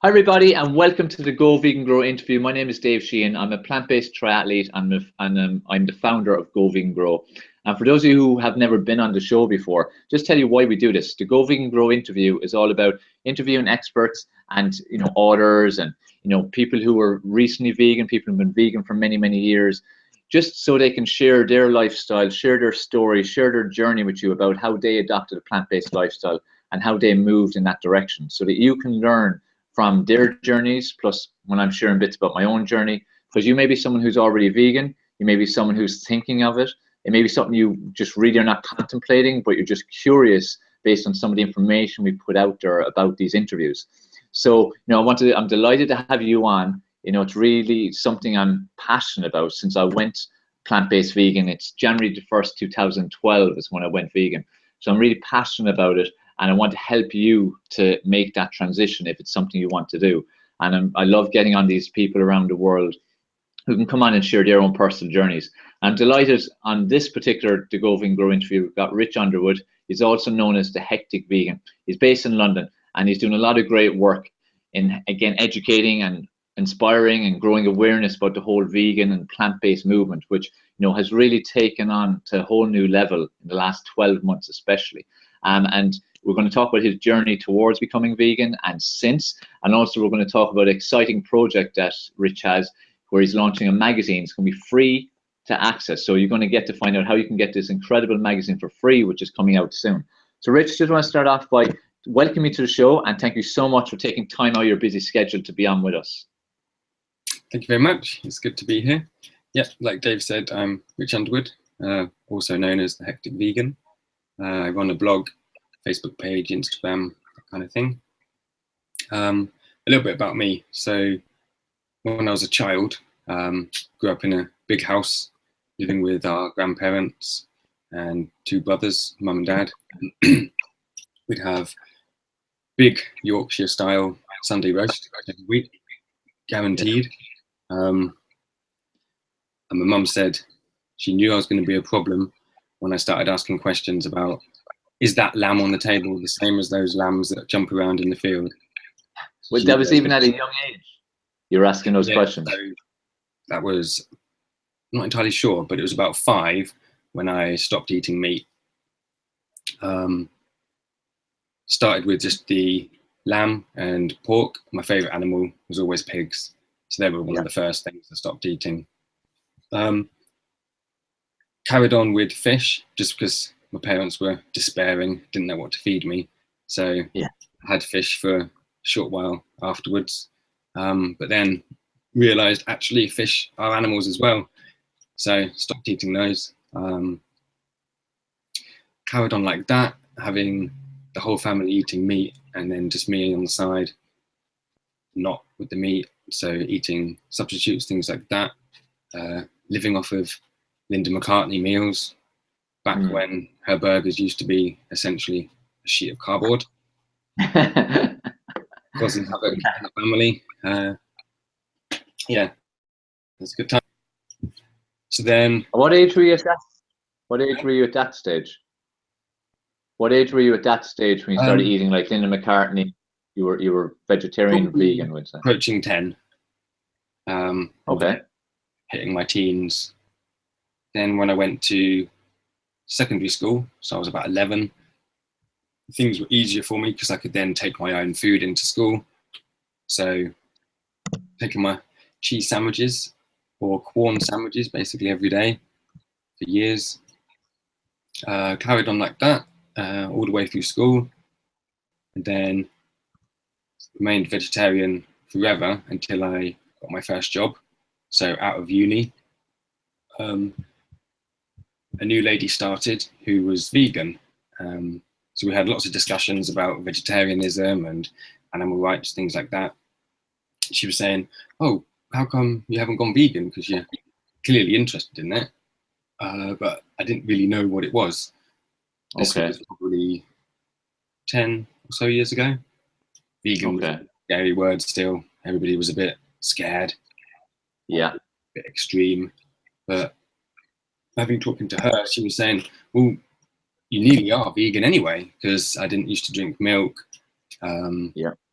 Hi everybody and welcome to the Go Vegan Grow interview. My name is Dave Sheehan. I'm a plant-based triathlete and I'm the founder of Go Vegan Grow. And for those of you who have never been on the show before, just tell you why we do this. The Go Vegan Grow interview is all about interviewing experts and authors and people who are recently vegan, people who've been vegan for many, many years, just so they can share their lifestyle, share their story, share their journey with you about how they adopted a plant-based lifestyle and how they moved in that direction, so that you can learn from their journeys, plus when I'm sharing bits about my own journey, because you may be someone who's already vegan, you may be someone who's thinking of it, it may be something you just really are not contemplating, but you're just curious based on some of the information we put out there about these interviews. So, I'm delighted to have you on. It's really something I'm passionate about since I went plant-based vegan. It's January the 1st, 2012 is when I went vegan. So I'm really passionate about it. And I want to help you to make that transition if it's something you want to do. And I love getting on these people around the world who can come on and share their own personal journeys. I'm delighted on this particular The Go Vegan Grow interview, we've got Rich Underwood. He's also known as the Hectic Vegan. He's based in London and he's doing a lot of great work in, again, educating and inspiring and growing awareness about the whole vegan and plant-based movement, which has really taken on to a whole new level in the last 12 months especially. And we're going to talk about his journey towards becoming vegan and since, and also we're going to talk about an exciting project that Rich has where he's launching a magazine. It's going to be free to access. So you're going to get to find out how you can get this incredible magazine for free, which is coming out soon. So Rich, just want to start off by welcoming you to the show and thank you so much for taking time out of your busy schedule to be on with us. Thank you very much. It's good to be here. Yeah, like Dave said, I'm Rich Underwood, also known as the Hectic Vegan. I run a blog, Facebook page, Instagram, that kind of thing. A little bit about me. So when I was a child, grew up in a big house, living with our grandparents and two brothers, mum and dad. We'd have big Yorkshire style Sunday roast every week, guaranteed. And my mum said she knew I was going to be a problem when I started asking questions about, is that lamb on the table the same as those lambs that jump around in the field? Well, that was even at a young age you were asking those questions. So that was, I'm not entirely sure, but it was about 5 when I stopped eating meat. Started with just the lamb and pork. My favorite animal was always pigs. So they were one of the first things I stopped eating. Carried on with fish just because my parents were despairing, didn't know what to feed me. So I had fish for a short while afterwards. But then realized actually fish are animals as well. So stopped eating those. Carried on like that, having the whole family eating meat and then just me on the side, not with the meat. So eating substitutes, things like that. Living off of Linda McCartney meals back when her burgers used to be essentially a sheet of cardboard. Causing havoc in the family. Yeah, that's a good time. So then, what age were you at that? What age were you at that stage? What age were you at that stage when you started eating like Linda McCartney? You were vegetarian, vegan, would say. Approaching 10. Okay. Hitting my teens. Then when I went to secondary school, so I was about 11, things were easier for me because I could then take my own food into school. So taking my cheese sandwiches or corn sandwiches basically every day for years. Carried on like that all the way through school, and then remained vegetarian forever until I got my first job. So out of uni, a new lady started who was vegan. So we had lots of discussions about vegetarianism and animal rights, things like that. She was saying, oh, how come you haven't gone vegan? Because you're clearly interested in it. But I didn't really know what it was. This was probably 10 or so years ago. Vegan was a scary word still. Everybody was a bit scared. Yeah. A bit extreme. But having talking to her, she was saying, well, you nearly are vegan anyway, because I didn't used to drink milk,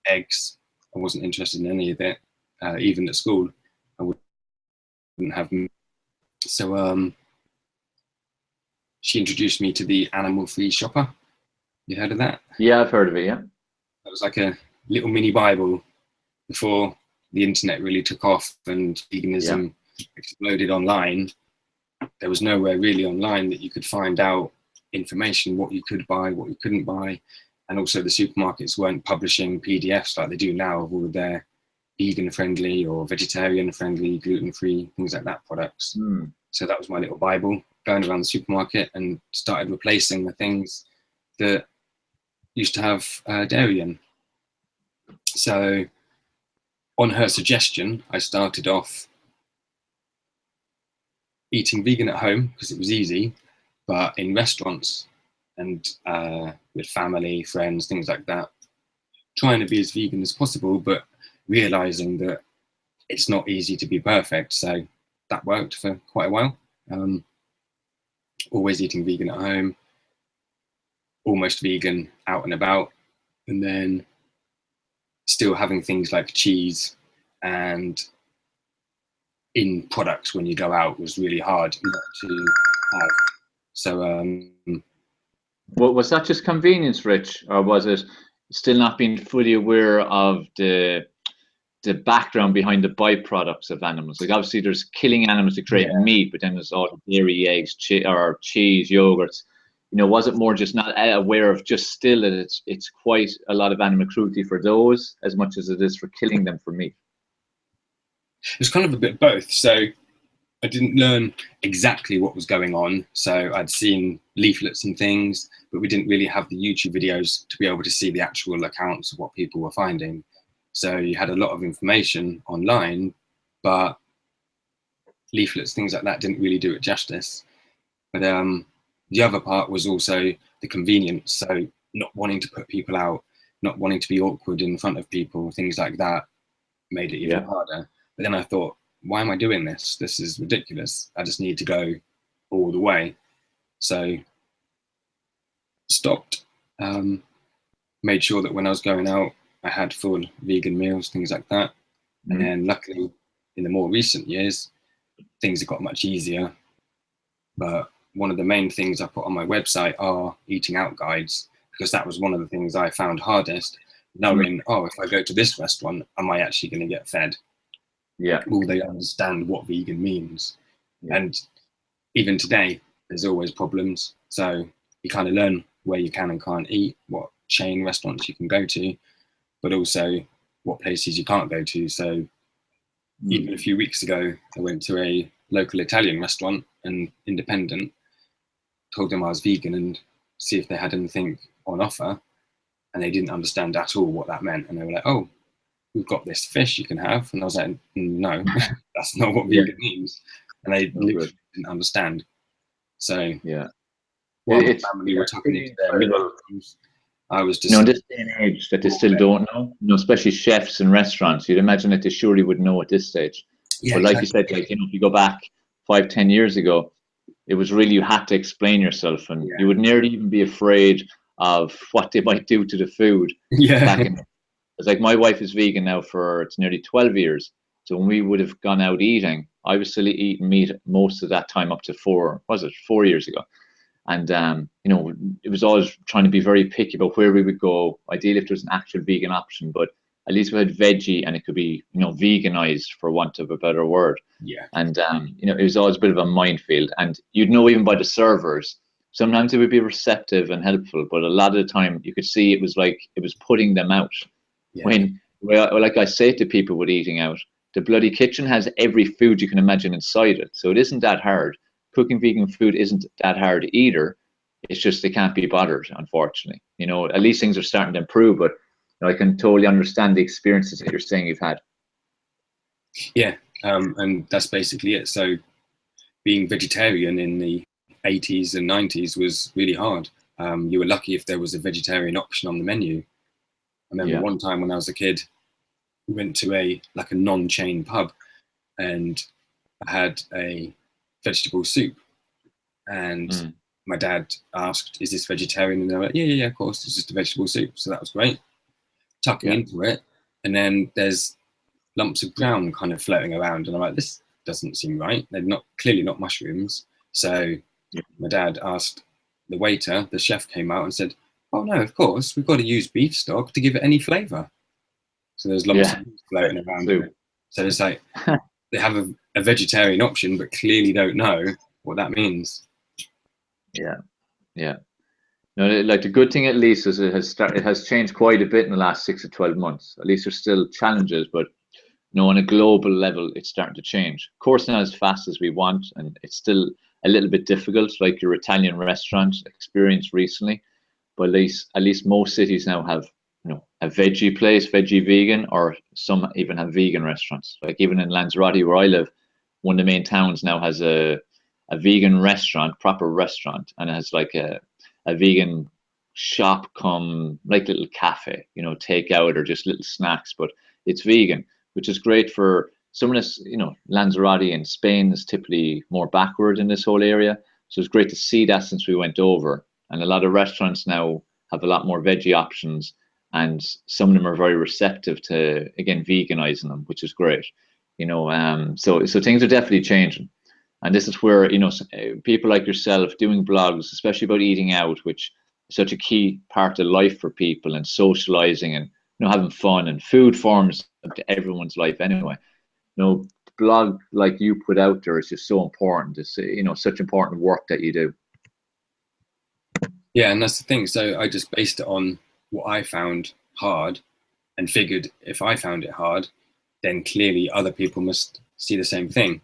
eggs, I wasn't interested in any of it. Even at school, I wouldn't have. So she introduced me to the Animal Free Shopper. You heard of that? Yeah, I've heard of it, yeah. It was like a little mini Bible before the internet really took off and veganism exploded online. There was nowhere really online that you could find out information, what you could buy, what you couldn't buy. And also the supermarkets weren't publishing PDFs like they do now of all of their vegan friendly or vegetarian friendly, gluten free, things like that products. So that was my little Bible, going around the supermarket and started replacing the things that used to have dairy in. So on her suggestion, I started off eating vegan at home because it was easy, but in restaurants and with family, friends, things like that, trying to be as vegan as possible, but realizing that it's not easy to be perfect. So that worked for quite a while. Always eating vegan at home, almost vegan out and about, and then still having things like cheese and in products when you go out was really hard not to have. So well, was that just convenience, Rich, or was it still not being fully aware of the background behind the byproducts of animals? Like obviously there's killing animals to create meat, but then there's all the dairy, eggs, or cheese, yogurts. You know, was it more just not aware of just still that it's quite a lot of animal cruelty for those as much as it is for killing them for meat? It's kind of a bit both. So I didn't learn exactly what was going on. So I'd seen leaflets and things, but we didn't really have the YouTube videos to be able to see the actual accounts of what people were finding. So you had a lot of information online, but leaflets, things like that didn't really do it justice. But the other part was also the convenience. So not wanting to put people out, not wanting to be awkward in front of people, things like that made it even harder. But then I thought, why am I doing this? This is ridiculous. I just need to go all the way. So stopped, made sure that when I was going out, I had full vegan meals, things like that. And then luckily in the more recent years, things have got much easier. But one of the main things I put on my website are eating out guides, because that was one of the things I found hardest, knowing, oh, if I go to this restaurant, am I actually going to get fed? Yeah. Will they understand what vegan means? And even today, there's always problems. So you kind of learn where you can and can't eat, what chain restaurants you can go to, but also what places you can't go to. So even a few weeks ago, I went to a local Italian restaurant, and independent, told them I was vegan and see if they had anything on offer. And they didn't understand at all what that meant. And they were like, oh, we've got this fish you can have. And I was like, no, that's not what vegan means. And they literally didn't understand. So while my family were talking into their meals, I was just... in this day and age that they still don't know, especially chefs and restaurants, you'd imagine that they surely would know at this stage. But like you said, like, if you go back 5-10 years ago, it was really, you had to explain yourself, and you would nearly even be afraid of what they might do to the food. It's like, my wife is vegan now for, it's nearly 12 years. So when we would have gone out eating, I was still eating meat most of that time up to 4 years ago. And, it was always trying to be very picky about where we would go. Ideally, if there was an actual vegan option, but at least we had veggie, and it could be, veganized, for want of a better word. And, it was always a bit of a minefield. And you'd know even by the servers, sometimes it would be receptive and helpful, but a lot of the time you could see it was like it was putting them out. When, like I say to people with eating out, the bloody kitchen has every food you can imagine inside it. So it isn't that hard. Cooking vegan food isn't that hard either. It's just they can't be bothered, unfortunately. At least things are starting to improve, but I can totally understand the experiences that you're saying you've had. And that's basically it. So being vegetarian in the 80s and 90s was really hard. You were lucky if there was a vegetarian option on the menu. I remember one time when I was a kid, we went to a non-chain pub, and I had a vegetable soup, and my dad asked, is this vegetarian? And they were like, yeah, of course, it's just a vegetable soup. So that was great. Tucking into it, and then there's lumps of brown kind of floating around, and I'm like, this doesn't seem right. They're not clearly not mushrooms. So my dad asked the waiter, the chef came out and said, oh no, of course, we've got to use beef stock to give it any flavour. So there's lumps of beef floating around in it. So it's like they have a vegetarian option, but clearly don't know what that means. Yeah, yeah. No, like the good thing at least is it has changed quite a bit in the last 6 to 12 months. At least there's still challenges, but on a global level, it's starting to change. Of course, not as fast as we want, and it's still a little bit difficult, like your Italian restaurant experience recently. But at least most cities now have a veggie place, veggie vegan, or some even have vegan restaurants. Like even in Lanzarote, where I live, one of the main towns now has a vegan restaurant, proper restaurant, and it has like a vegan shop come like little cafe, takeout or just little snacks, but it's vegan, which is great for some of this, Lanzarote and Spain is typically more backward in this whole area. So it's great to see that since we went over. And a lot of restaurants now have a lot more veggie options, and some of them are very receptive to, again, veganizing them, which is great. So things are definitely changing. And this is where, people like yourself doing blogs, especially about eating out, which is such a key part of life for people, and socializing and having fun, and food forms to everyone's life anyway. Blog like you put out there is just so important. It's such important work that you do. Yeah, and that's the thing. So I just based it on what I found hard, and figured if I found it hard, then clearly other people must see the same thing.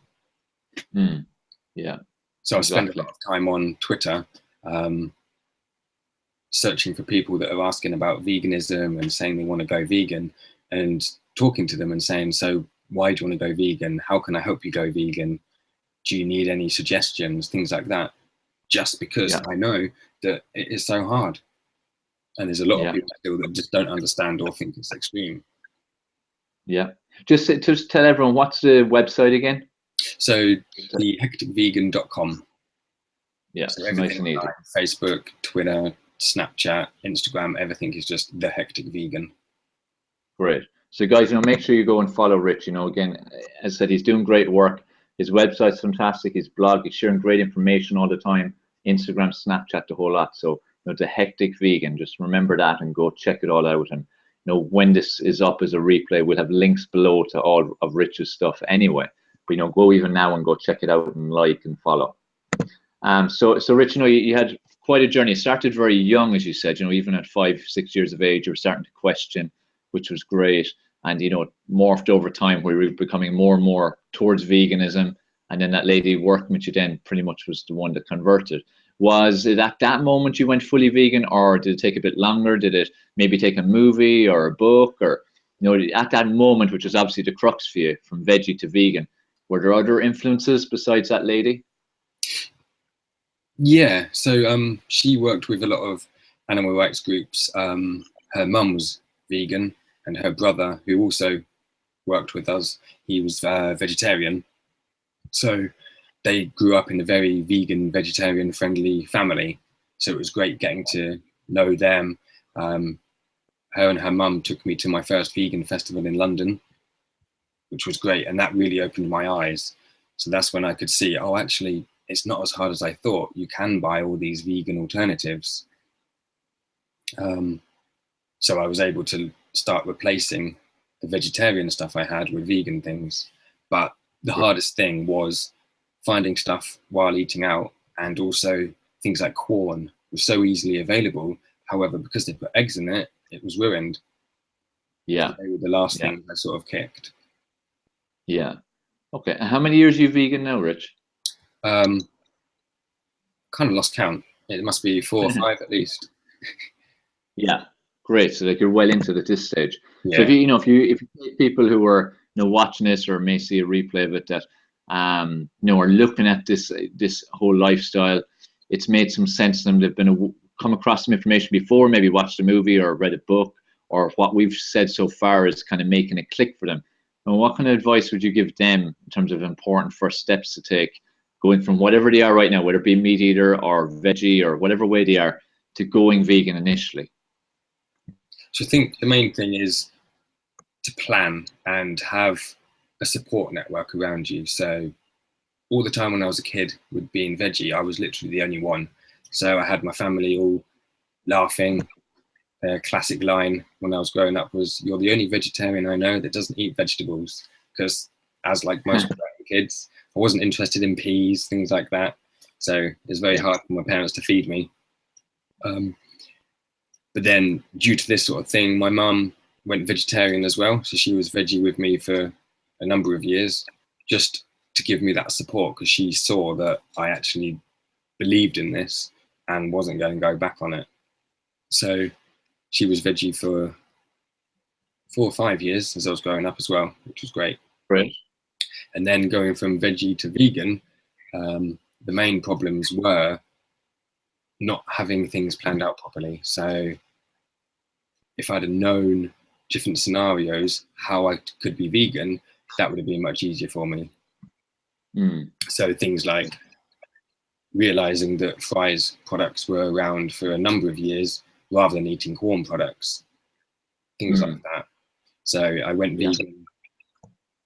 Yeah. So I spend a lot of time on Twitter, searching for people that are asking about veganism and saying they want to go vegan, and talking to them and saying, so why do you want to go vegan? How can I help you go vegan? Do you need any suggestions? Things like that. Just because I know that it is so hard. And there's a lot of people still that just don't understand or think it's extreme. Yeah. Just tell everyone, what's the website again? So thehecticvegan.com. Yeah, so nice and easy. Facebook, Twitter, Snapchat, Instagram, everything is just The Hectic Vegan. Great. So guys, make sure you go and follow Rich. Again, as I said, he's doing great work. His website's fantastic. His blog, he's sharing great information all the time. Instagram, Snapchat, the whole lot. So The Hectic Vegan, just remember that and go check it all out. And when this is up as a replay, we'll have links below to all of Rich's stuff anyway. But go even now and go check it out and like and follow. So Rich, you had quite a journey. You started very young, as you said. Even at 5, 6 years of age, you were starting to question, which was great. And it morphed over time, where we were becoming more and more towards veganism. And then that lady working with you then pretty much was the one that converted. Was it at that moment you went fully vegan, or did it take a bit longer? Did it maybe take a movie or a book, or at that moment, which was obviously the crux for you, from veggie to vegan, were there other influences besides that lady? Yeah, so she worked with a lot of animal rights groups. Her mum was vegan, and her brother, who also worked with us, he was vegetarian. So they grew up in a very vegan, vegetarian friendly family. So it was great getting to know them. Her and her mum took me to my first vegan festival in London, which was great. And that really opened my eyes. So that's when I could see, oh, actually, it's not as hard as I thought. You can buy all these vegan alternatives. So I was able to start replacing the vegetarian stuff I had with vegan things. But the hardest thing was finding stuff while eating out, and also things like corn was so easily available. However, because they put eggs in it, it was ruined. Yeah. They were the last thing I sort of kicked. Yeah. Okay. And how many years are you vegan now, Rich? Kind of lost count. It must be 4 or 5 at least. Yeah. Great. So you're well into it at this stage. Yeah. So if you take people who are watching this, or may see a replay of it, that are looking at this whole lifestyle, it's made some sense to them. They've come across some information before, maybe watched a movie or read a book, or what we've said so far is kind of making it click for them. And what kind of advice would you give them in terms of important first steps to take, going from whatever they are right now, whether it be meat eater or veggie or whatever way they are, to going vegan initially? So I think the main thing is to plan and have a support network around you. So all the time when I was a kid with being veggie, I was literally the only one. So I had my family all laughing. Their classic line when I was growing up was, "You're the only vegetarian I know that doesn't eat vegetables." Because as like most kids, I wasn't interested in peas, things like that. So it's very hard for my parents to feed me. But then due to this sort of thing, my mum went vegetarian as well. So she was veggie with me for a number of years, just to give me that support, because she saw that I actually believed in this and wasn't going to go back on it. So she was veggie for 4 or 5 years as I was growing up as well, which was great. Right. And then going from veggie to vegan, the main problems were not having things planned out properly. So if I'd have known different scenarios how I could be vegan, that would have been much easier for me. So things like realizing that Fry's products were around for a number of years rather than eating corn products, things like that. So I went vegan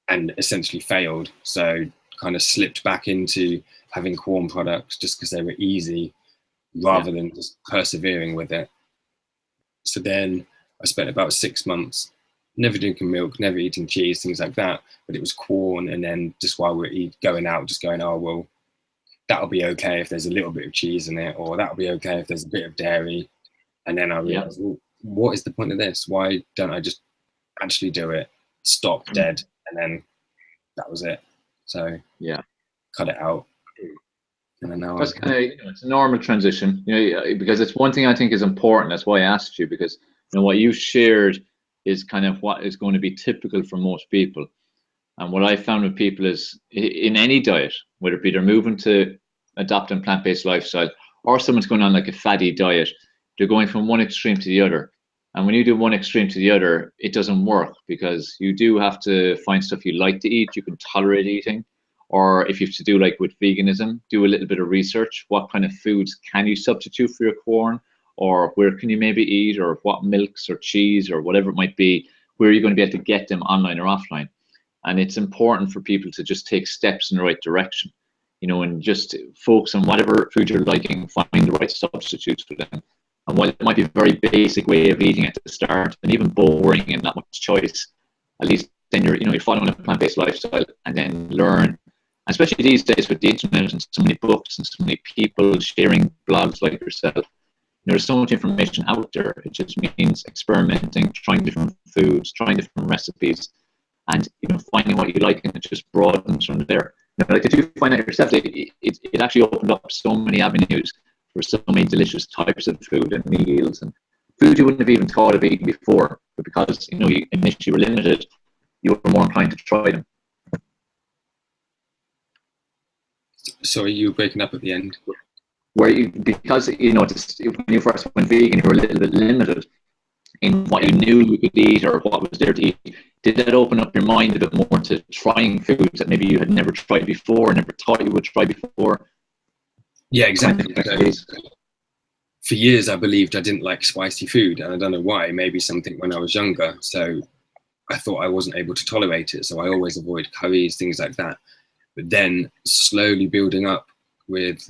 and essentially failed. So kind of slipped back into having corn products just because they were easy rather than just persevering with it. So then I spent about 6 months never drinking milk, never eating cheese, things like that. But it was corn, and then just while we're going out, just going, oh, well, that'll be okay if there's a little bit of cheese in it, or that'll be okay if there's a bit of dairy. And then I realized, well, what is the point of this? Why don't I just actually do it, stop dead, and then that was it. So cut it out. And then now that's kind of, it's a normal transition, because it's one thing I think is important. That's why I asked you, because what you shared is kind of what is going to be typical for most people. And what I found with people is, in any diet, whether it be they're moving to adopt a plant-based lifestyle, or someone's going on like a fatty diet, they're going from one extreme to the other. And when you do one extreme to the other, it doesn't work, because you do have to find stuff you like to eat, you can tolerate eating. Or if you have to do like with veganism, do a little bit of research. What kind of foods can you substitute for your corn? Or where can you maybe eat? Or what milks or cheese or whatever it might be, where are you going to be able to get them online or offline? And it's important for people to just take steps in the right direction, and just focus on whatever food you're liking, find the right substitutes for them. And while it might be a very basic way of eating at the start, and even boring and not much choice, at least then you're following a plant-based lifestyle, and then learn. Especially these days with the internet and so many books and so many people sharing blogs like yourself, there's so much information out there. It just means experimenting, trying different foods, trying different recipes, and finding what you like, and it just broadens from there. Like, did you find out yourself that it actually opened up so many avenues for so many delicious types of food and meals and food you wouldn't have even thought of eating before, but because you initially were limited, you were more inclined to try them. Sorry, you were breaking up at the end. Because when you first went vegan, you were a little bit limited in what you knew you could eat or what was there to eat. Did that open up your mind a bit more to trying foods that maybe you had never tried before, never thought you would try before? Yeah, exactly. For years, I believed I didn't like spicy food, and I don't know why. Maybe something when I was younger, so I thought I wasn't able to tolerate it. So I always avoid curries, things like that. But then slowly building up with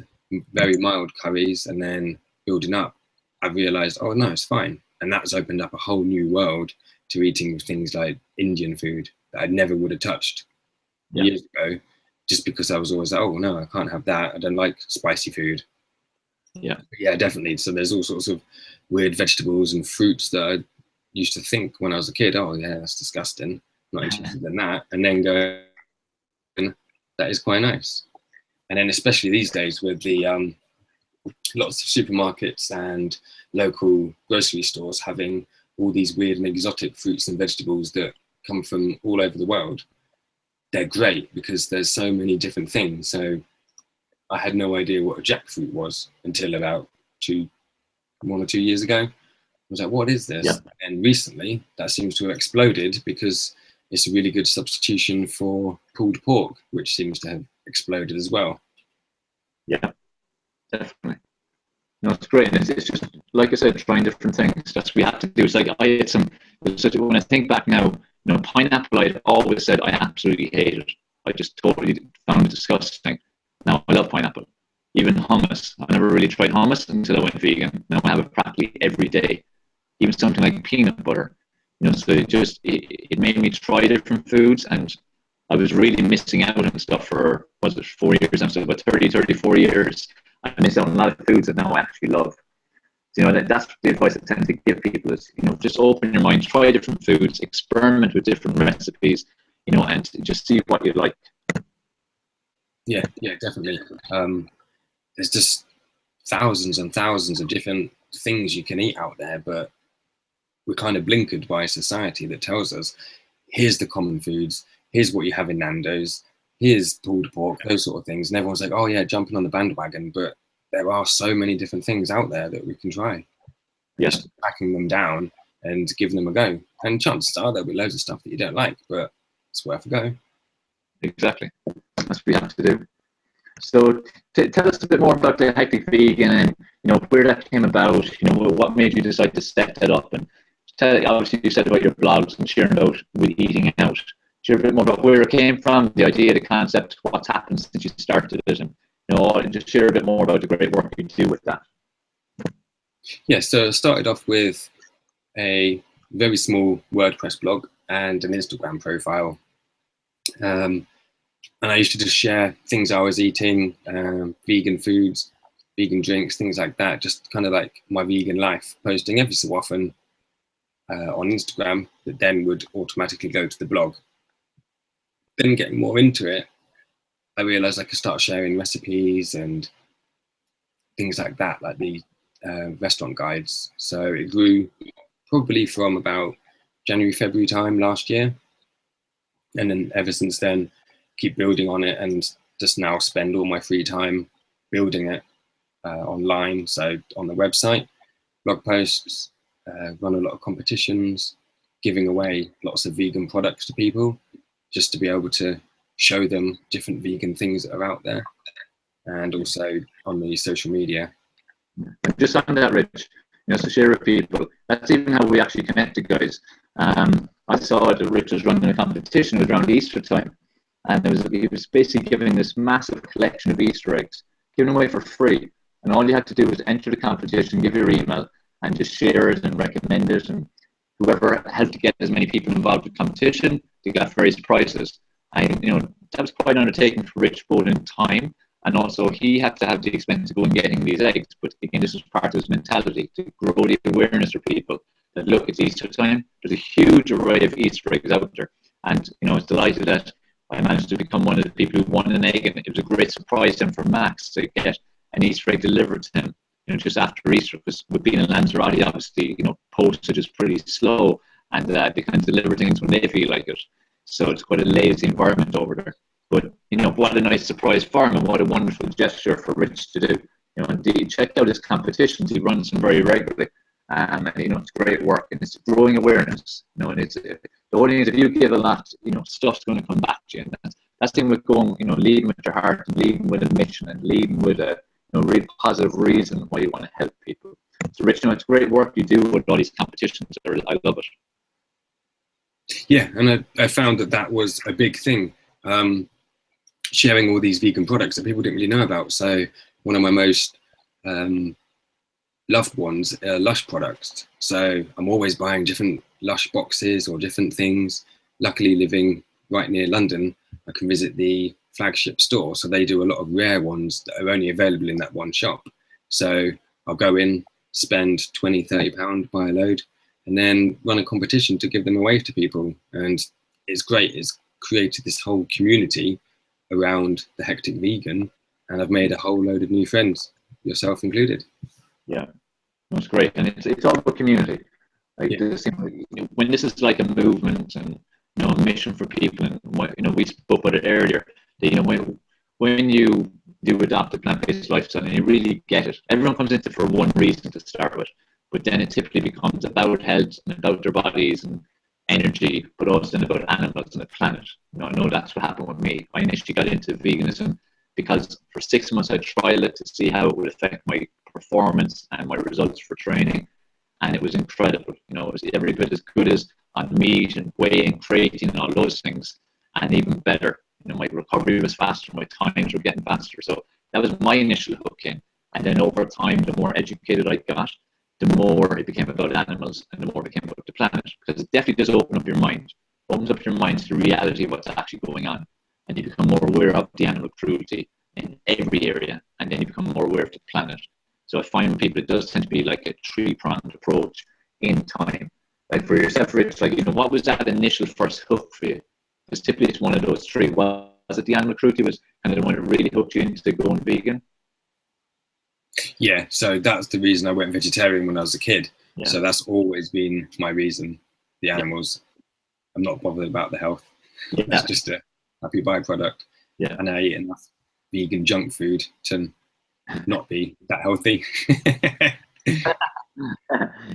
very mild curries, and then building up, I realized, oh no, it's fine. And that's opened up a whole new world to eating things like Indian food that I never would have touched years ago, just because I was always like, oh no, I can't have that. I don't like spicy food. Yeah, definitely. So there's all sorts of weird vegetables and fruits that I used to think when I was a kid, oh yeah, that's disgusting, not interested in that. And then go, that is quite nice. And then especially these days with the lots of supermarkets and local grocery stores having all these weird and exotic fruits and vegetables that come from all over the world, they're great because there's so many different things. So I had no idea what a jackfruit was until about 1 or 2 years ago. I was like, what is this? And recently that seems to have exploded because it's a really good substitution for pulled pork, which seems to have exploded as well. Yeah, definitely. It's great. And it's just, like I said, trying different things. That's what we have to do. It's like I had when I think back now, You know, pineapple, I always said I absolutely hated. I just totally found it disgusting. Now I love pineapple. Even hummus. I never really tried hummus until I went vegan. Now I have it practically every day. Even something like peanut butter. You know, so it made me try different foods, and I was really missing out on stuff for, was it 4 years? I'm saying about 34 years. I missed out on a lot of foods that now I actually love. So, you know, that's the advice I tend to give people is, you know, just open your mind, try different foods, experiment with different recipes, you know, and just see what you like. Yeah, definitely. There's just thousands and thousands of different things you can eat out there, but we're kind of blinkered by a society that tells us, here's the common foods, here's what you have in Nando's, here's pulled pork, those sort of things. And everyone's like, oh yeah, jumping on the bandwagon. But there are so many different things out there that we can try. Yes. Just packing them down and giving them a go. And chances are there'll be loads of stuff that you don't like, but it's worth a go. Exactly. That's what we have to do. So tell us a bit more about the Hectic Vegan, and you know where that came about. You know, what made you decide to set that up, and obviously you said about your blogs and sharing about with eating out. Share a bit more about where it came from, the idea, the concept, what's happened since you started it, and you know, and just share a bit more about the great work you do with that. Yeah, so I started off with a very small WordPress blog and an Instagram profile. And I used to just share things I was eating, vegan foods, vegan drinks, things like that, just kind of like my vegan life, posting every so often on Instagram that then would automatically go to the blog. Then getting more into it, I realized I could start sharing recipes and things like that, like the restaurant guides. So it grew probably from about January, February time last year. And then ever since then, keep building on it, and just now spend all my free time building it online. So on the website, blog posts, run a lot of competitions, giving away lots of vegan products to people, just to be able to show them different vegan things that are out there, and also on the social media. Just on that, Rich, you know, so share with people. That's even how we actually connected, guys. I saw that Rich was running a competition. It was around Easter time, and he was basically giving this massive collection of Easter eggs, giving away for free. And all you had to do was enter the competition, give your email, and just share it and recommend it. And whoever helped to get as many people involved with the competition, they got various prizes. And you know, that was quite an undertaking for Rich, both in time, and also he had to have the expense of going and getting these eggs. But again, this was part of his mentality to grow the awareness for people that look, it's Easter time. There's a huge array of Easter eggs out there, and you know, I was delighted that I managed to become one of the people who won an egg, and it was a great surprise then for Max to get an Easter egg delivered to him, you know, just after Easter, because with being in Lanzarote, obviously, you know, postage is pretty slow, and they can deliver things when they feel like it. So it's quite a lazy environment over there. But you know, what a nice surprise for him, and what a wonderful gesture for Rich to do. You know, indeed, check out his competitions. He runs them very regularly. And you know, it's great work, and it's growing awareness. You know, and it's the audience. If you give a lot, you know, stuff's going to come back to you. And that's the thing with going, you know, leading with your heart, and leading with a mission, and leading with a, you know, really positive reason why you want to help people. So, Rich, you know, it's great work you do with all these competitions. I love it. Yeah, and I found that was a big thing. Sharing all these vegan products that people didn't really know about. So one of my most loved ones are Lush products. So I'm always buying different Lush boxes or different things. Luckily, living right near London, I can visit the flagship store. So they do a lot of rare ones that are only available in that one shop. So I'll go in, spend £20, £30, buy a load, and then run a competition to give them away to people. And it's great. It's created this whole community around the Hectic Vegan, and I've made a whole load of new friends, yourself included. Yeah, that's great, and it's all about community. Like this, when this is like a movement and, you know, a mission for people, and you know, we spoke about it earlier. That, you know, when you do adopt a plant-based lifestyle and you really get it, everyone comes into it for one reason to start with, but then it typically becomes about health and about their bodies and energy, but also about animals and the planet. You know, I know that's what happened with me. I initially got into veganism because for 6 months I tried it to see how it would affect my performance and my results for training, and it was incredible. You know, it was every bit as good as on meat and whey and creatine and all those things, and even better. My recovery was faster, my times were getting faster. So that was my initial hook in. And then over time, the more educated I got, the more it became about animals and the more it became about the planet. Because it definitely does open up your mind. It opens up your mind to the reality of what's actually going on. And you become more aware of the animal cruelty in every area. And then you become more aware of the planet. So I find with people, it does tend to be like a three-pronged approach in time. Like for yourself, Rich, like, what was that initial first hook for you? Because typically it's one of those three. Was it the animal cruelty was kind of the one that really hooked you into going vegan? Yeah, so that's the reason I went vegetarian when I was a kid. Yeah. So that's always been my reason. The animals, I'm not bothered about the health. Yeah. It's just a happy byproduct. Yeah. And I eat enough vegan junk food to not be that healthy.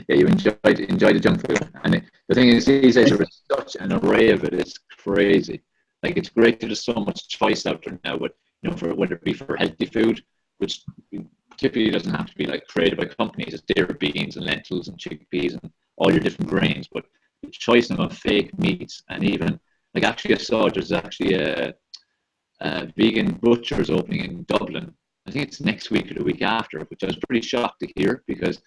Yeah, you enjoy the junk food, and the thing is, these days there is such an array of it. It's crazy. Like, it's great that there's so much choice out there now. But for whether it be for healthy food, which typically doesn't have to be like created by companies, it's their beans and lentils and chickpeas and all your different grains. But the choice of fake meats, and even like, actually I saw there's actually a vegan butcher's opening in Dublin. I think it's next week or the week after, which I was pretty shocked to hear, because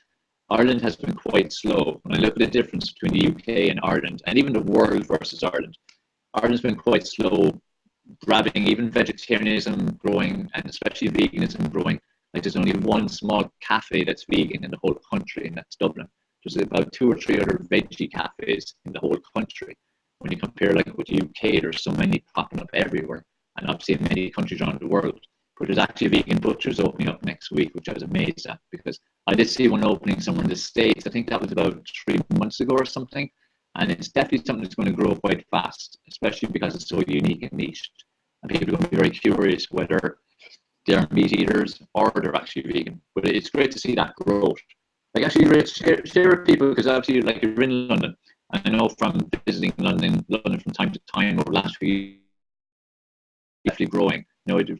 Ireland has been quite slow. When I look at the difference between the UK and Ireland, and even the world versus Ireland, Ireland's been quite slow grabbing even vegetarianism growing, and especially veganism growing. Like, there's only one small cafe that's vegan in the whole country, and that's Dublin. There's about 2 or 3 other veggie cafes in the whole country. When you compare like with the UK, there's so many popping up everywhere, and obviously in many countries around the world. But there's actually vegan butchers opening up next week, which I was amazed at, because I did see one opening somewhere in the States. I think that was about 3 months ago or something. And it's definitely something that's going to grow quite fast, especially because it's so unique and niche. And people are going to be very curious whether they're meat eaters or they're actually vegan. But it's great to see that growth. Like, actually, Rich, share with people, because obviously, like, you're in London. And I know from visiting London from time to time over the last few years, definitely growing.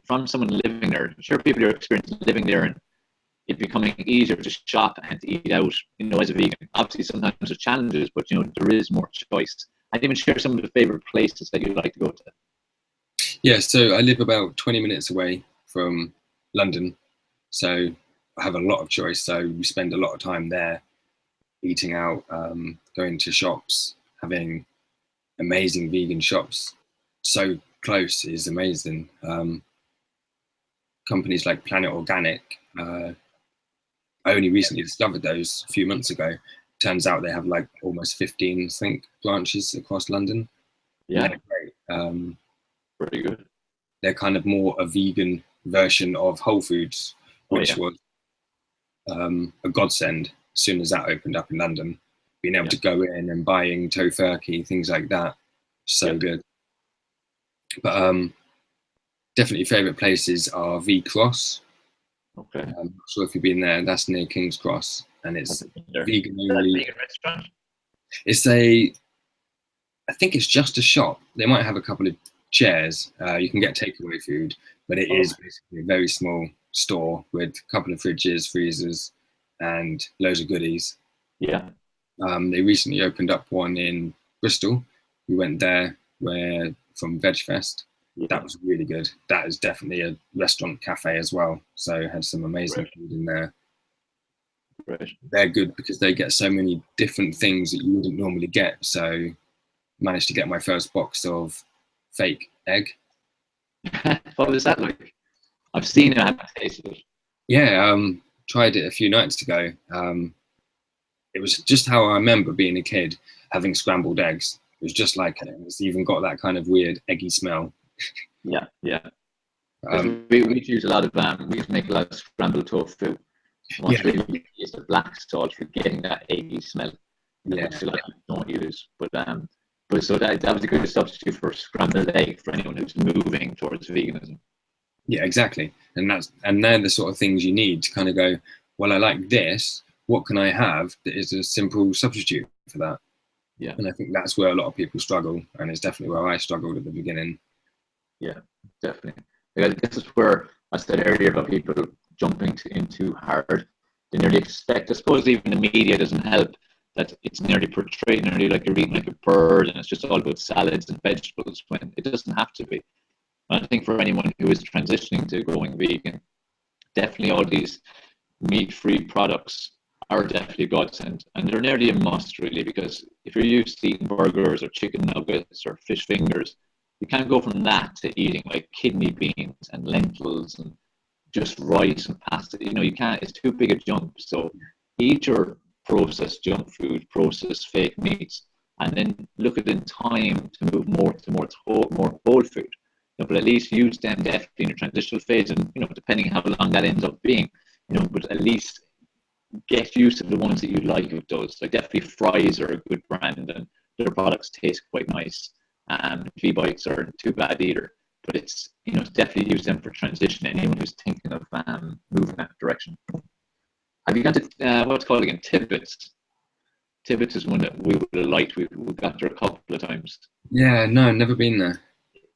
From someone living there, share people your experience living there and it becoming easier to shop and to eat out, as a vegan. Obviously, sometimes there's challenges, but there is more choice. I'd even share some of the favorite places that you'd like to go to. Yeah, so I live about 20 minutes away from London, so I have a lot of choice. So we spend a lot of time there, eating out, going to shops, having amazing vegan shops. So close is amazing. Companies like Planet Organic, I only recently discovered those a few months ago. Turns out they have like almost 15, I think, branches across London. Yeah, they're great. Pretty good. They're kind of more a vegan version of Whole Foods, which was a godsend as soon as that opened up in London. Being able to go in and buying tofurkey, things like that, so good. But definitely favourite places are V Cross. Okay. I'm not sure if you've been there. That's near King's Cross, and it's vegan only. Vegan restaurant? It's I think it's just a shop. They might have a couple of chairs. You can get takeaway food, but it is basically a very small store with a couple of fridges, freezers, and loads of goodies. Yeah. They recently opened up one in Bristol. We went there from VegFest. That was really good. That is definitely a restaurant cafe as well. So had some amazing food in there. Right. They're good because they get so many different things that you wouldn't normally get. So managed to get my first box of fake egg. What was that like? I've seen it, I haven't tasted it. Yeah, tried it a few nights ago. It was just how I remember being a kid, having scrambled eggs. It was just like it. It's even got that kind of weird eggy smell. Yeah. We use a lot of we used to make a lot of scrambled tofu. We use the black salt for getting that eggy smell. Which don't use, but so that was a good substitute for scrambled egg for anyone who's moving towards veganism. Yeah, exactly, and they're the sort of things you need to kind of go, well, I like this. What can I have that is a simple substitute for that? Yeah, and I think that's where a lot of people struggle, and it's definitely where I struggled at the beginning. Yeah, definitely. This is where I said earlier about people jumping in too hard. They nearly expect. I suppose even the media doesn't help. that it's nearly portrayed nearly like you're eating like a bird, and it's just all about salads and vegetables, when it doesn't have to be. And I think for anyone who is transitioning to going vegan, definitely all these meat-free products are definitely a godsend, and they're nearly a must really, because if you're used to eating burgers or chicken nuggets or fish fingers, you can't go from that to eating like kidney beans and lentils and just rice and pasta. You know, you can't. It's too big a jump. So eat your processed junk food, processed fake meats, and then look at in time to move more to more whole food. You know, but at least use them definitely in your transitional phase, and you know, depending how long that ends up being, you know, but at least get used to the ones that you like of those. Like definitely fries are a good brand, and their products taste quite nice. V-bites aren't too bad either. But it's, you know, definitely use them for transition. Anyone who's thinking of moving that direction. Have you got to what's called again? Tibbets. Tibbets is one that we would have liked. We've got there a couple of times. Yeah, no, never been there.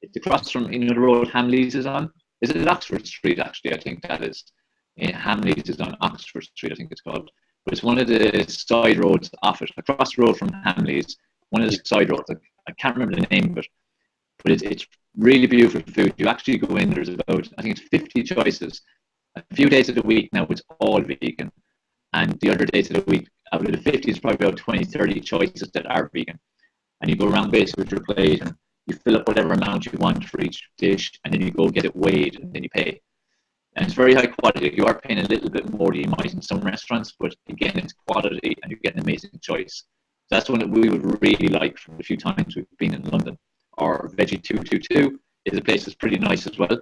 It's across from, you know, the road Hamleys is on. Is it Oxford Street? Actually, I think that is. Hamleys is on Oxford Street, I think it's called. But it's one of the side roads off it, across the road from Hamleys. One of the side roads. I can't remember the name of it, but it's really beautiful food. You actually go in, there's about, I think it's 50 choices. A few days of the week now it's all vegan, and the other days of the week out of the 50 is probably about 20, 30 choices that are vegan. And you go around basically with your plate and you fill up whatever amount you want for each dish, and then you go get it weighed and then you pay. And it's very high quality. You are paying a little bit more than you might in some restaurants, but again, it's quality and you get an amazing choice. So that's one that we would really like from the few times we've been in London. Or Veggie 222 is a place that's pretty nice as well.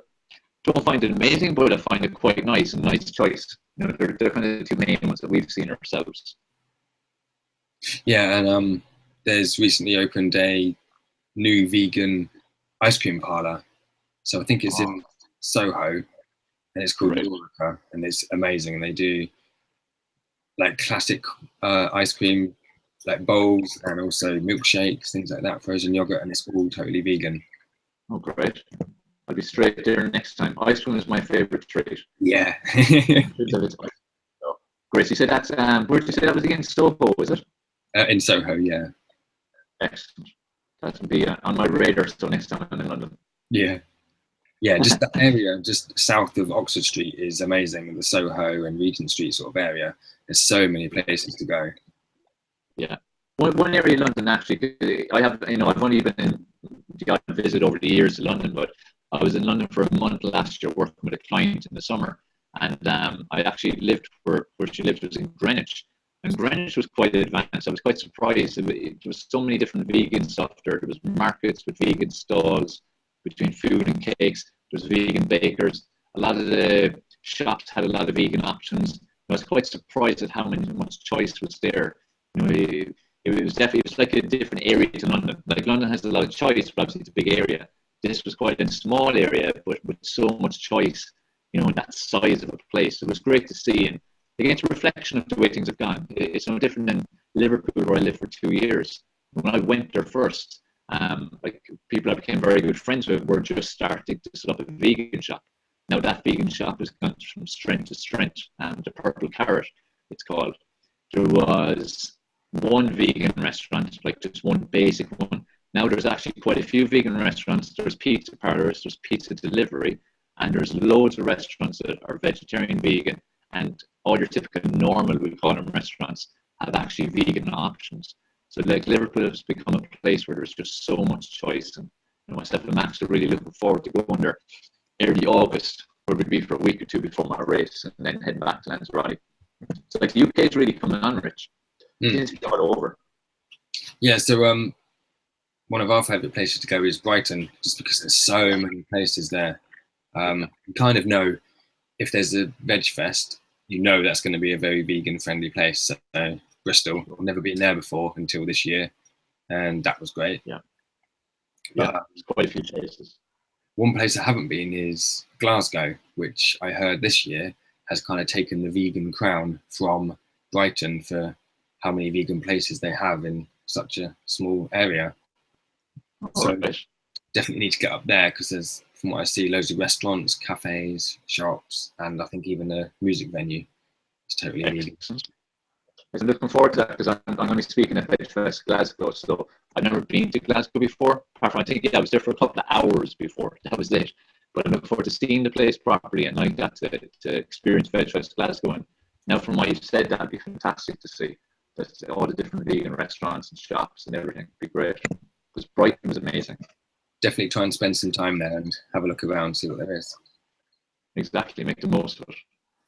Don't find it amazing, but I find it quite nice and nice choice. You know, they're kind of the two main ones that we've seen ourselves. Yeah, and there's recently opened a new vegan ice cream parlor. So I think it's in Soho, and it's called Ulrika, and it's amazing. And they do like classic ice cream, like bowls, and also milkshakes, things like that, frozen yogurt, and it's all totally vegan. Oh, great. I'll be straight there next time. Ice cream is my favorite treat. Yeah. Great. You said that's, where did you say that was again? Soho, is it? In Soho, yeah. Excellent. That will be on my radar, so next time I'm in London. Yeah. Yeah, just that area, just south of Oxford Street is amazing. The Soho and Regent Street sort of area. There's so many places to go. Yeah. One area in London, actually, I have, you know, I've only been in the odd visit over the years to London, but I was in London for a month last year working with a client in the summer, and I actually lived where she lived was in Greenwich, and Greenwich was quite advanced. I was quite surprised. There was so many different vegan stuff there. There was markets with vegan stalls between food and cakes. There was vegan bakers. A lot of the shops had a lot of vegan options. I was quite surprised at how much choice was there. You know, it was definitely, it was like a different area to London. Like London has a lot of choice, but obviously it's a big area. This was quite a small area, but with so much choice, you know, in that size of a place. It was great to see, and again, it's a reflection of the way things have gone. It's no different than Liverpool, where I lived for 2 years. When I went there first, like people I became very good friends with were just starting to set up a vegan shop. Now that vegan shop has gone from strength to strength. The Purple Carrot, it's called. There was one vegan restaurant, like just one basic one. Now there's actually quite a few vegan restaurants. There's pizza parlors, there's pizza delivery, and there's loads of restaurants that are vegetarian, vegan, and all your typical normal, we call them, restaurants have actually vegan options. So like Liverpool has become a place where there's just so much choice, and you know, myself and Max are really looking forward to going there early August, where we'd be for a week or two before my race, and then head back to Lanzarote. So like the UK is really coming on, Rich. It seems to be all over. Yeah, so one of our favourite places to go is Brighton, just because there's so many places there. You kind of know if there's a veg fest, you know that's going to be a very vegan friendly place. So Bristol, I've never been there before until this year, and that was great. Yeah, there's quite a few places. One place I haven't been is Glasgow, which I heard this year has kind of taken the vegan crown from Brighton for how many vegan places they have in such a small area. So definitely need to get up there, because there's, from what I see, loads of restaurants, cafes, shops, and I think even a music venue is totally vegan. I'm looking forward to that because I'm going to be speaking at Veg Fest Glasgow. So I've never been to Glasgow before. Apart from, I think, yeah, I was there for a couple of hours before. That was it. But I'm looking forward to seeing the place properly, and I got to experience Veg Fest Glasgow. And now, from what you've said, that'd be fantastic to see. That's all the different vegan restaurants and shops and everything. It'd be great. Because Brighton was amazing. Definitely try and spend some time there and have a look around, see what there is. Exactly, make the most of it.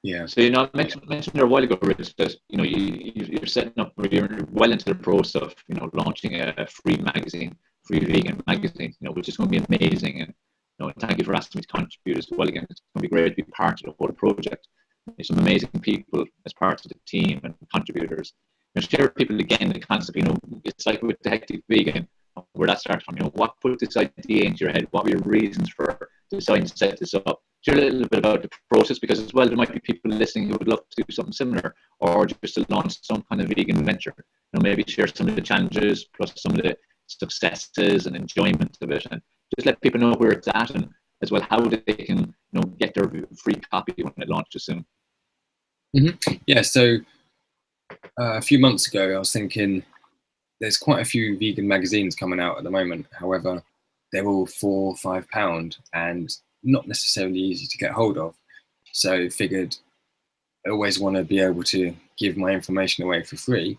Yeah. So, I mentioned there a while ago, Rich, that you're setting up, or you're well into the process of launching a free magazine, free vegan magazine, which is going to be amazing. And thank you for asking me to contribute as well. Again, it's going to be great to be part of the whole project. There's some amazing people as part of the team and contributors. Share with people again the concept. It's like with the Hectic Vegan, where that starts from. What put this idea into your head? What were your reasons for deciding to set this up? Share a little bit about the process, because as well there might be people listening who would love to do something similar, or just to launch some kind of vegan venture. Maybe share some of the challenges plus some of the successes and enjoyment of it, and just let people know where it's at, and as well how they can get their free copy when it launches soon. Yeah, so a few months ago I was thinking there's quite a few vegan magazines coming out at the moment. However, they're all £4 or £5 and not necessarily easy to get hold of. So figured I always want to be able to give my information away for free.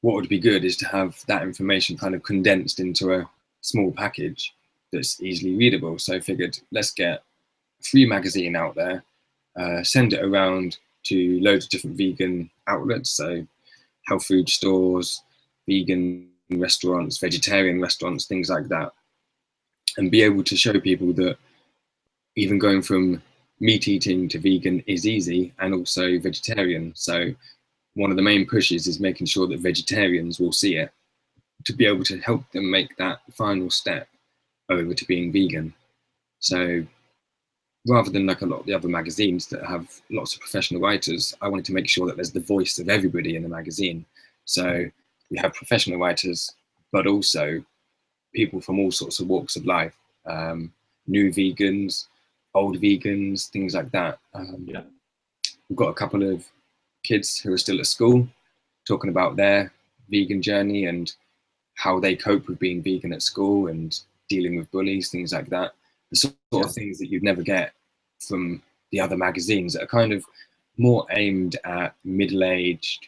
What would be good is to have that information kind of condensed into a small package that's easily readable. So I figured, let's get a free magazine out there, send it around to loads of different vegan outlets, so health food stores, vegan restaurants, vegetarian restaurants, things like that, and be able to show people that even going from meat eating to vegan is easy, and also vegetarian. So one of the main pushes is making sure that vegetarians will see it, to be able to help them make that final step over to being vegan. So rather than like a lot of the other magazines that have lots of professional writers, I wanted to make sure that there's the voice of everybody in the magazine. So we have professional writers, but also people from all sorts of walks of life, new vegans, old vegans, things like that. Yeah. We've got a couple of kids who are still at school talking about their vegan journey and how they cope with being vegan at school and dealing with bullies, things like that. The sort of things that you'd never get from the other magazines that are kind of more aimed at middle-aged,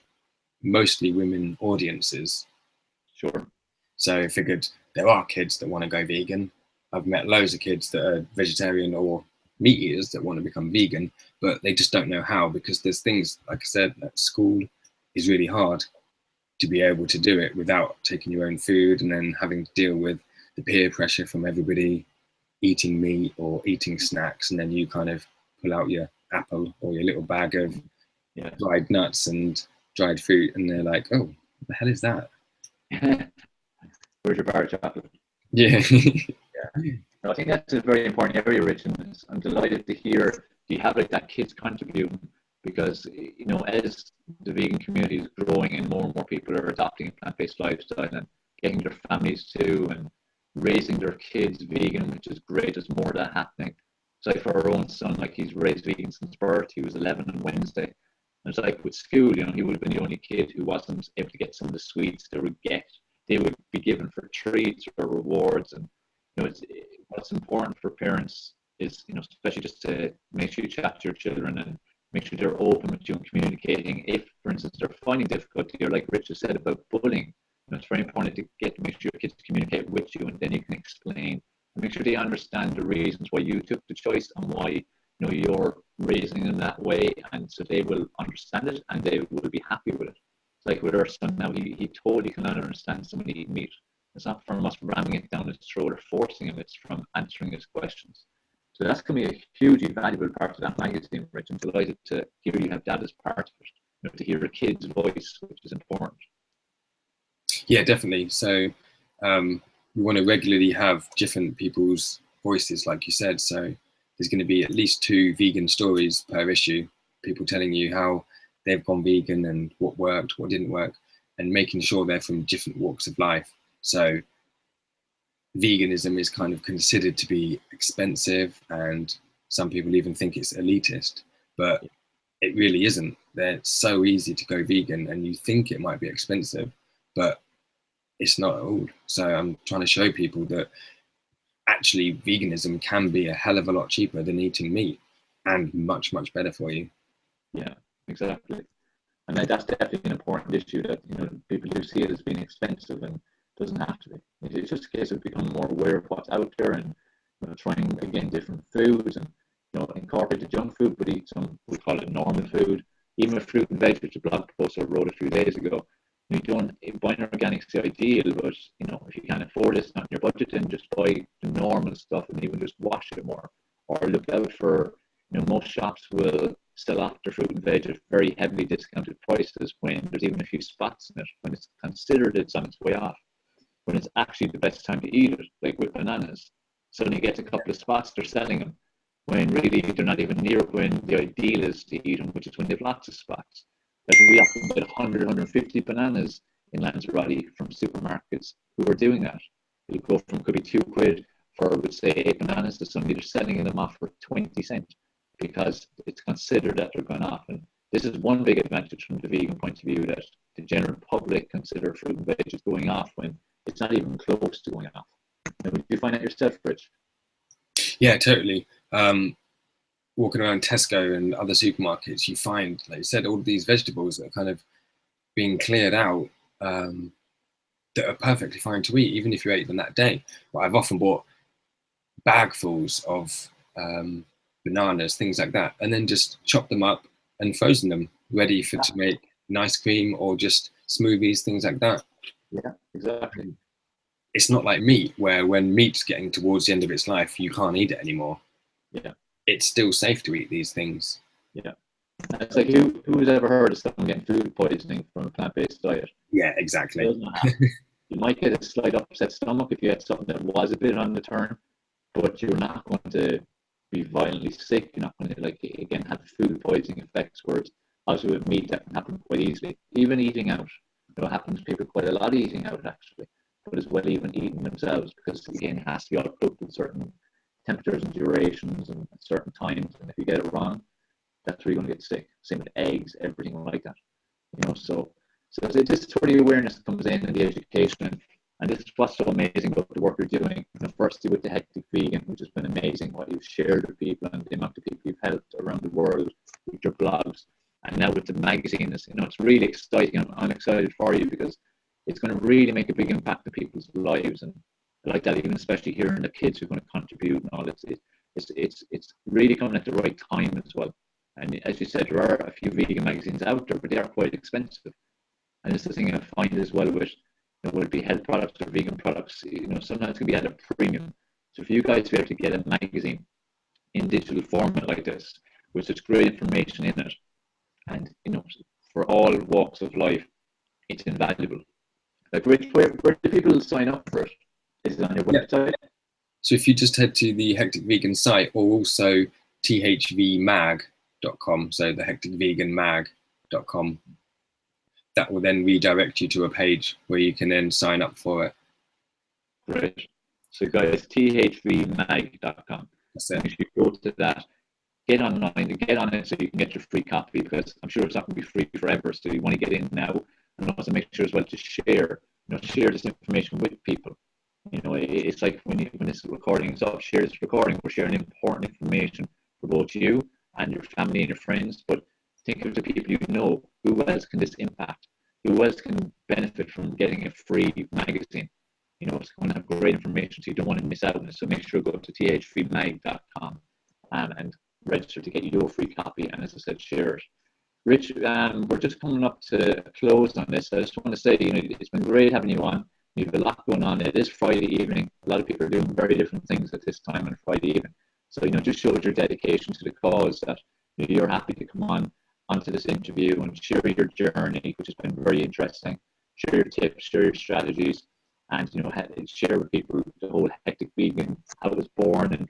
mostly women audiences. Sure. So I figured there are kids that want to go vegan. I've met loads of kids that are vegetarian or meat eaters that want to become vegan, but they just don't know how, because there's things, like I said, at school is really hard to be able to do it without taking your own food and then having to deal with the peer pressure from everybody eating meat or eating snacks, and then you kind of pull out your apple or your little bag of dried nuts and dried fruit, and they're like, oh, what the hell is that? Where's your bar of chocolate? Yeah. Yeah. I think that's a very important area, Rich, and I'm delighted to hear you have like that kids contributing, because as the vegan community is growing and more people are adopting a plant-based lifestyle and getting their families to and raising their kids vegan, which is great. There's more of that happening. It's like for our own son, like he's raised vegan since birth. He was 11 on Wednesday. And it's like with school, he would have been the only kid who wasn't able to get some of the sweets they would be given for treats or rewards. And what's important for parents is, especially just to make sure you chat to your children and make sure they're open with you and communicating. If, for instance, they're finding difficulty, or like Richard said about bullying, it's very important to make sure your kids communicate with you, and then you can explain and make sure they understand the reasons why you took the choice and why you're raising them that way, and so they will understand it and they will be happy with it. It's like with our son now, he totally cannot understand somebody eating meat. It's not from us ramming it down his throat or forcing him, it's from answering his questions. So that's going to be a hugely valuable part of that magazine, Rich. I'm delighted to hear you have that as part of it, to hear a kid's voice, which is important. Yeah, definitely. So we want to regularly have different people's voices, like you said. So there's going to be at least 2 vegan stories per issue, people telling you how they've gone vegan and what worked, what didn't work, and making sure they're from different walks of life. So veganism is kind of considered to be expensive, and some people even think it's elitist. But it really isn't. They're so easy to go vegan, and you think it might be expensive, but it's not at all. So I'm trying to show people that actually veganism can be a hell of a lot cheaper than eating meat, and much, much better for you. Yeah, exactly. And that's definitely an important issue, that people do see it as being expensive, and it doesn't have to be. It's just a case of becoming more aware of what's out there, and trying again different foods, and incorporate the junk food, but eat some, we call it normal food. Even with fruit and veg, which a blog post I wrote a few days ago. You don't, buying organic is ideal, but if you can't afford it, it's not in your budget, then just buy the normal stuff, and even just wash it more, or look out for. Most shops will sell after fruit and veg at very heavily discounted prices, when there's even a few spots in it, when it's considered it's on its way off, when it's actually the best time to eat it, like with bananas. Suddenly you get a couple of spots, they're selling them, when really they're not even near when the ideal is to eat them, which is when they've lots of spots. Like, we often get 100, 150 bananas in Lanzarote from supermarkets who are doing that. It'll go from, could be £2 for, would say, 8 bananas, to suddenly they're selling them off for 20 cents, because it's considered that they're going off. And this is one big advantage from the vegan point of view, that the general public consider fruit and veg is going off when it's not even close to going off. And would you find that yourself, Rich? Yeah, totally. Walking around Tesco and other supermarkets, you find, like you said, all of these vegetables that are kind of being cleared out, that are perfectly fine to eat, even if you ate them that day. But I've often bought bagfuls of bananas, things like that, and then just chopped them up and frozen them, ready to make an ice cream or just smoothies, things like that. Yeah, exactly. It's not like meat, where when meat's getting towards the end of its life, you can't eat it anymore. Yeah. It's still safe to eat these things. Yeah. It's like, who's ever heard of someone getting food poisoning from a plant-based diet? Yeah, exactly. You might get a slight upset stomach if you had something that was a bit on the turn, but you're not going to be violently sick. You're not going to, like, again, have food poisoning effects, whereas obviously with meat that can happen quite easily. Even eating out, happens to people quite a lot, eating out actually, but as well even eating themselves, because again, it has to be all cooked at certain temperatures and durations and at certain times, and if you get it wrong, that's where you're going to get sick. Same with eggs, everything like that. So it's just where the awareness comes in, and the education, and this is what's so amazing about the work you're doing. Firstly with the Hectic Vegan, which has been amazing, what you've shared with people and the amount of people you've helped around the world with your blogs, and now with the magazine. It's really exciting. I'm excited for you, because it's going to really make a big impact in people's lives, and I like that, even especially hearing the kids who are going to contribute and all. It's really coming at the right time as well. And as you said, there are a few vegan magazines out there, but they are quite expensive. And it's the thing I find as well with, whether it be health products or vegan products, sometimes it can be at a premium. So for you guys to be able to get a magazine in digital format like this, with such great information in it, and for all walks of life, it's invaluable. Like, Rich, where do people sign up for it? Is it on your website? So if you just head to the Hectic Vegan site, or also thvmag.com, so the hecticveganmag.com, that will then redirect you to a page where you can then sign up for it. Great. So guys, thvmag.com. Make sure you go to that, get online and get on it so you can get your free copy, because I'm sure it's not going to be free forever. So you want to get in now, and also make sure as well to share this information with people. It's like when this recording is up, share this recording. We're sharing important information for both you and your family and your friends. But think of the people who else can this impact? Who else can benefit from getting a free magazine? It's going to have great information, so you don't want to miss out on it. So make sure to go to thvmag.com and register to get your free copy. And as I said, share it. Rich, we're just coming up to a close on this. I just want to say, it's been great having you on. You have a lot going on. It is Friday evening. A lot of people are doing very different things at this time on Friday evening. So, just shows your dedication to the cause, that you're happy to come onto this interview and share your journey, which has been very interesting. Share your tips, share your strategies, and share with people the whole Hectic Vegan, how it was born and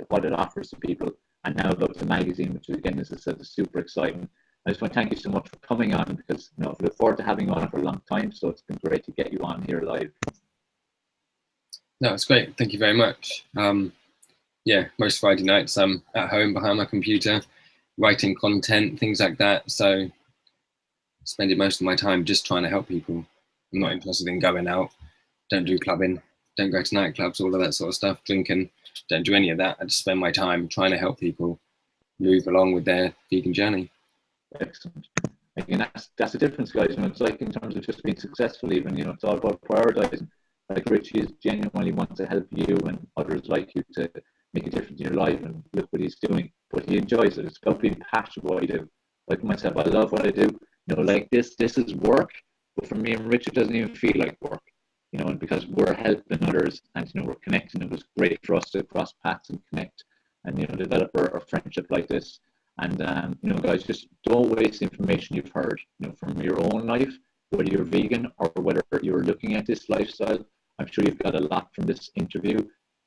what it offers to people. And now about the magazine, which again, as I said, is super exciting. I just want to thank you so much for coming on, because I look forward to having you on for a long time. So it's been great to get you on here live. No, it's great. Thank you very much. Yeah, most Friday nights I'm at home behind my computer, writing content, things like that. So spending most of my time just trying to help people. I'm not interested in going out, don't do clubbing, don't go to nightclubs, all of that sort of stuff, drinking, don't do any of that. I just spend my time trying to help people move along with their vegan journey. Excellent. Again, that's the difference, guys. It's like in terms of just being successful, even, it's all about prioritizing. Like Richie genuinely wants to help you and others like you to make a difference in your life, and look what he's doing. But he enjoys it. It's about being passionate about what you do. Like myself, I love what I do. Like this is work, but for me and Richard, it doesn't even feel like work. And because we're helping others, and we're connecting. It was great for us to cross paths and connect, and develop our friendship like this. And guys, just don't waste the information you've heard, from your own life, whether you're vegan or whether you're looking at this lifestyle. I'm sure you've got a lot from this interview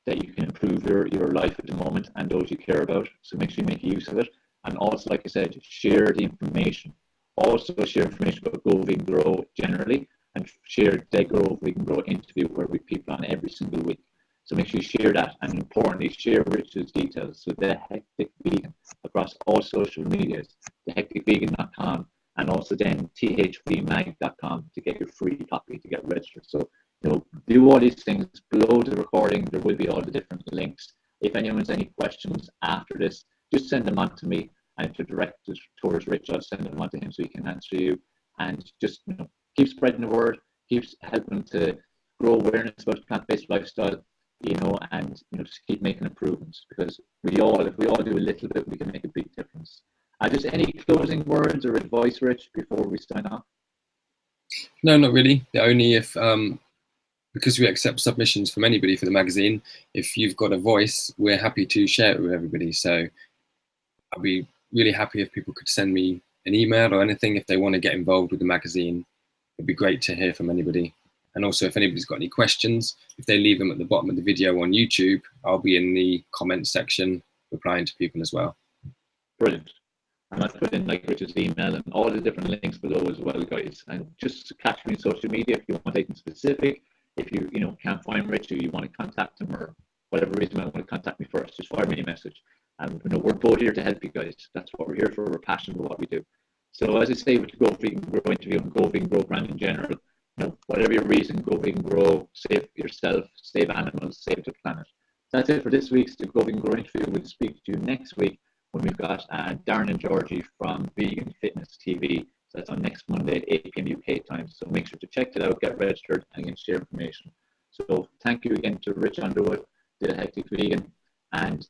that you can improve your life at the moment and those you care about. So make sure you make use of it. And also, like I said, share the information. Also share information about Go Vegan Grow generally, and share the Go Vegan Grow interview where we have people on every single week. So make sure you share that, and importantly, share Richard's details. So The Hectic Vegan across all social medias, thehecticvegan.com, and also then thvmag.com to get your free copy, to get registered. So do all these things below the recording. There will be all the different links. If anyone's any questions after this, just send them on to me, and if you're directed towards Rich, I'll send them on to him so he can answer you. And just keep spreading the word, keep helping to grow awareness about plant-based lifestyle. And just keep making improvements, because if we all do a little bit, we can make a big difference. Just any closing words or advice, Rich, before we sign off? No, not really. Only if, because we accept submissions from anybody for the magazine, if you've got a voice, we're happy to share it with everybody. So I'd be really happy if people could send me an email or anything if they want to get involved with the magazine. It'd be great to hear from anybody. And also, if anybody's got any questions, if they leave them at the bottom of the video on YouTube, I'll be in the comments section replying to people as well. Brilliant. And I'll put in Richard's email and all the different links below as well, guys. And just catch me on social media if you want anything specific. If you can't find Rich, or you want to contact him, or whatever reason you want to contact me first, just fire me a message. And we're both here to help you guys. That's what we're here for. We're passionate about what we do. So as I say, with the Go Vegan Grow interview and Go Vegan Grow brand in general, whatever your reason, Go Vegan Grow, save yourself, save animals, save the planet. That's it for this week's Go Vegan Grow interview. We'll speak to you next week when we've got Darren and Georgie from Vegan Fitness TV. So that's on next Monday at 8 p.m. UK time. So make sure to check it out, get registered, and again, share information. So thank you again to Rich Underwood, The Hectic Vegan, and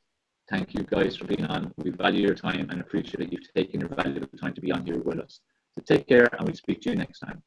thank you guys for being on. We value your time and appreciate you taking your valuable time to be on here with us. So take care, and we'll speak to you next time.